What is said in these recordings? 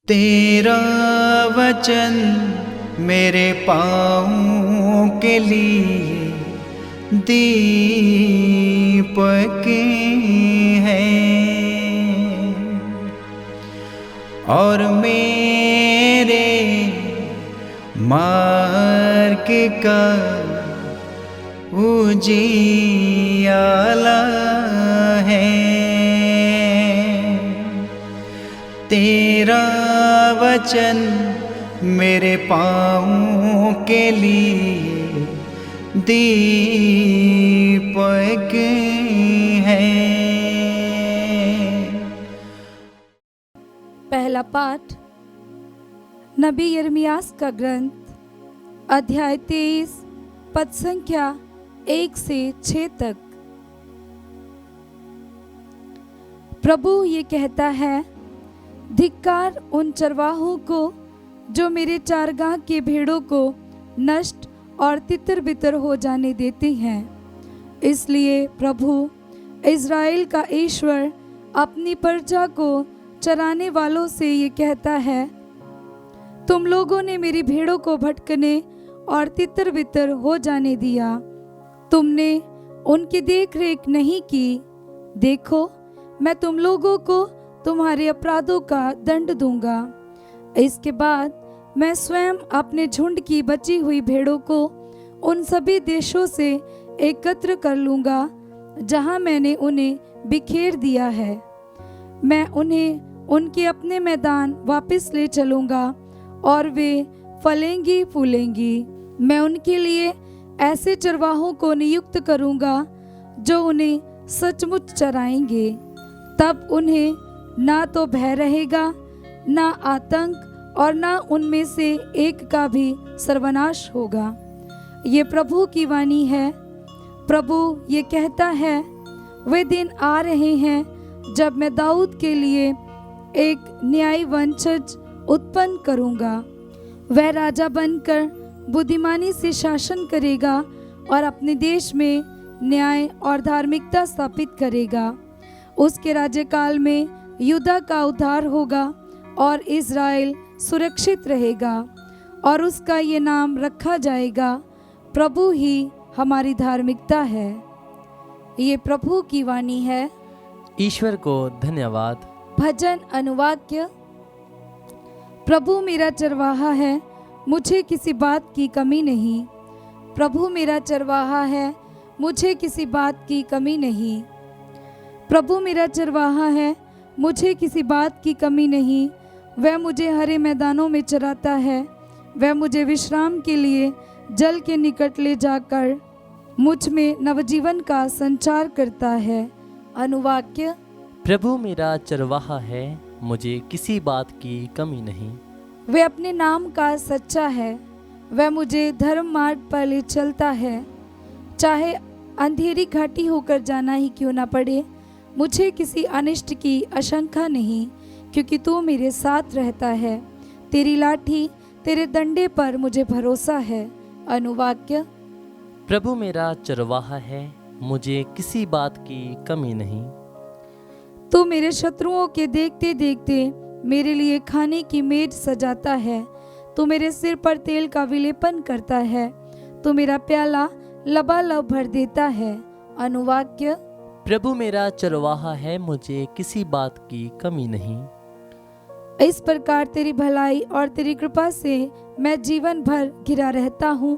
तेरा वचन मेरे पाँवों के लिए दीपक है और मेरे मार्ग का उजियाला है। तेरा वचन मेरे पाँवों के लिए दीपक है। पहला पाठ नबी यिर्मयाह का ग्रंथ अध्याय 23 पद संख्या 1 से 6 तक। प्रभु ये कहता है, धिक्कार उन चरवाहों को जो मेरे चारगाह के भेड़ों को नष्ट और तितर बितर हो जाने देते हैं। इसलिए प्रभु इज़राइल का ईश्वर अपनी प्रजा को चराने वालों से ये कहता है, तुम लोगों ने मेरी भेड़ों को भटकने और तितर बितर हो जाने दिया। तुमने उनकी देख रेख नहीं की। देखो, मैं तुम लोगों को तुम्हारे अपराधों का दंड दूंगा। इसके बाद मैं स्वयं अपने झुंड की बची हुई भेड़ों को उन सभी देशों से एकत्र कर लूंगा जहां मैंने उन्हें बिखेर दिया है। मैं उन्हें उनके अपने मैदान वापस ले चलूंगा और वे फलेंगी फूलेंगी। मैं उनके लिए ऐसे चरवाहों को नियुक्त करूंगा जो उन्हें सचमुच चराएंगे। तब उन्हें ना तो भय रहेगा, ना आतंक, और ना उनमें से एक का भी सर्वनाश होगा। ये प्रभु की वाणी है। प्रभु ये कहता है, वे दिन आ रहे हैं जब मैं दाऊद के लिए एक न्यायी वंशज उत्पन्न करूंगा। वह राजा बनकर बुद्धिमानी से शासन करेगा और अपने देश में न्याय और धार्मिकता स्थापित करेगा। उसके राज्यकाल में यहूदा का उद्धार होगा और इज़राइल सुरक्षित रहेगा, और उसका ये नाम रखा जाएगा, प्रभु ही हमारी धार्मिकता है। ये प्रभु की वाणी है। ईश्वर को धन्यवाद। भजन अनुवाक्य। प्रभु मेरा चरवाहा है, मुझे किसी बात की कमी नहीं। प्रभु मेरा चरवाहा है, मुझे किसी बात की कमी नहीं। प्रभु मेरा चरवाहा है, मुझे किसी बात की कमी नहीं। वह मुझे हरे मैदानों में चराता है। वह मुझे विश्राम के लिए जल के निकट ले जाकर मुझ में नवजीवन का संचार करता है। अनुवाक्य। प्रभु मेरा चरवाहा है, मुझे किसी बात की कमी नहीं। वह अपने नाम का सच्चा है। वह मुझे धर्म मार्ग पर ले चलता है। चाहे अंधेरी घाटी होकर जाना ही क्यों ना पड़े, मुझे किसी अनिष्ट की आशंका नहीं, क्योंकि तू मेरे साथ रहता है। तेरी लाठी, तेरे डंडे पर मुझे भरोसा है। अनुवाक्य। प्रभु मेरा चरवाहा है, मुझे किसी बात की कमी नहीं। तू मेरे शत्रुओं के देखते देखते मेरे लिए खाने की मेज सजाता है। तू मेरे सिर पर तेल का विलेपन करता है। तू मेरा प्याला लबालब भर देता है। अनुवाक्य। प्रभु मेरा चरवाहा है, मुझे किसी बात की कमी नहीं। इस प्रकार तेरी भलाई और तेरी कृपा से मैं जीवन भर घिरा रहता हूँ।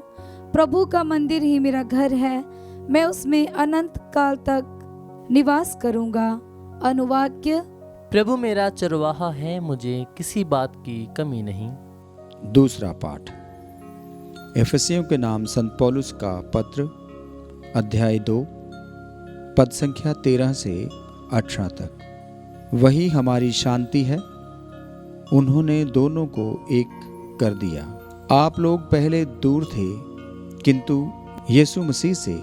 प्रभु का मंदिर ही मेरा घर है। मैं उसमें अनंत काल तक निवास करूँगा। अनुवाक्य। प्रभु मेरा चरवाहा है, मुझे किसी बात की कमी नहीं। दूसरा पाठ एफेसियों के नाम संत पौलुस का पत्र अध्याय 2 पद संख्या 13 से 18 तक। वही हमारी शांति है, उन्होंने दोनों को एक कर दिया। आप लोग पहले दूर थे, किंतु यीशु मसीह से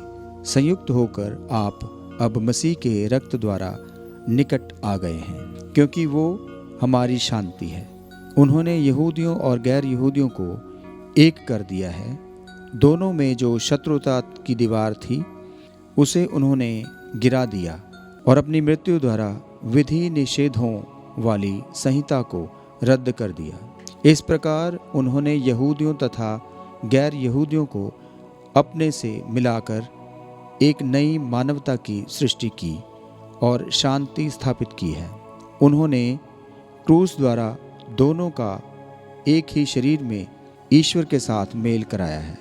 संयुक्त होकर आप अब मसीह के रक्त द्वारा निकट आ गए हैं, क्योंकि वो हमारी शांति है। उन्होंने यहूदियों और गैर यहूदियों को एक कर दिया है। दोनों में जो शत्रुता की दीवार थी, उसे उन्होंने गिरा दिया और अपनी मृत्यु द्वारा विधि निषेधों वाली संहिता को रद्द कर दिया। इस प्रकार उन्होंने यहूदियों तथा गैर यहूदियों को अपने से मिलाकर एक नई मानवता की सृष्टि की और शांति स्थापित की है। उन्होंने क्रूस द्वारा दोनों का एक ही शरीर में ईश्वर के साथ मेल कराया है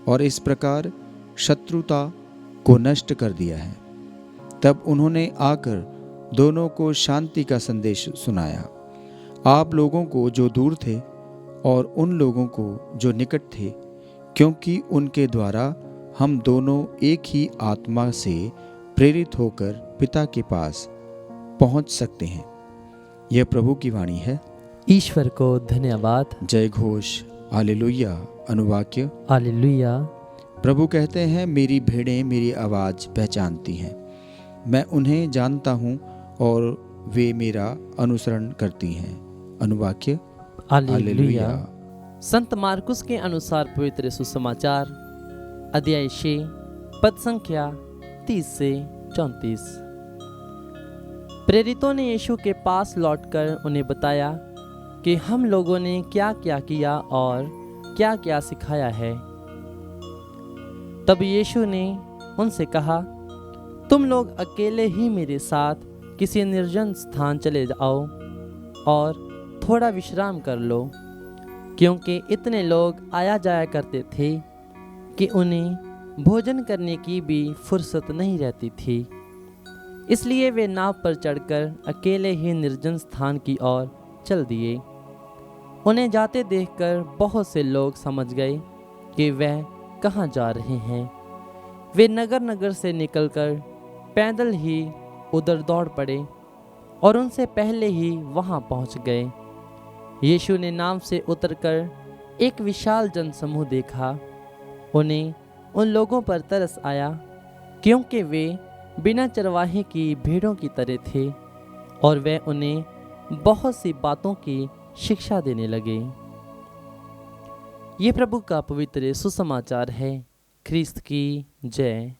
और इस प्रकार शत्रुता को नष्ट कर दिया है। तब उन्होंने आकर दोनों को शांति का संदेश सुनाया। आप लोगों को जो दूर थे और उन लोगों को जो निकट थे, क्योंकि उनके द्वारा हम दोनों एक ही आत्मा से प्रेरित होकर पिता के पास पहुंच सकते हैं। यह प्रभु की वाणी है। ईश्वर को धन्यवाद। जय घोष। हालेलुया। अनुवाक्य। हालेलुया। प्रभु कहते हैं, मेरी भेड़ें मेरी आवाज़ पहचानती हैं, मैं उन्हें जानता हूँ और वे मेरा अनुसरण करती हैं। अनुवाक्य। हालेलुया। संत मार्कुस के अनुसार पवित्र सुसमाचार अध्याय 6 पद संख्या 30 से 34। प्रेरितों ने यीशु के पास लौटकर उन्हें बताया कि हम लोगों ने क्या क्या किया और क्या क्या सिखाया है। तब यीशु ने उनसे कहा, तुम लोग अकेले ही मेरे साथ किसी निर्जन स्थान चले जाओ और थोड़ा विश्राम कर लो, क्योंकि इतने लोग आया जाया करते थे कि उन्हें भोजन करने की भी फुर्सत नहीं रहती थी। इसलिए वे नाव पर चढ़कर अकेले ही निर्जन स्थान की ओर चल दिए। उन्हें जाते देखकर बहुत से लोग समझ गए कि वह कहाँ जा रहे हैं। वे नगर नगर से निकलकर पैदल ही उधर दौड़ पड़े और उनसे पहले ही वहाँ पहुँच गए। यीशु ने नाव से उतरकर एक विशाल जनसमूह देखा। उन्हें उन लोगों पर तरस आया, क्योंकि वे बिना चरवाहे की भेड़ों की तरह थे और वे उन्हें बहुत सी बातों की शिक्षा देने लगे। ये प्रभु का पवित्र सुसमाचार है। ख्रीस्त की जय।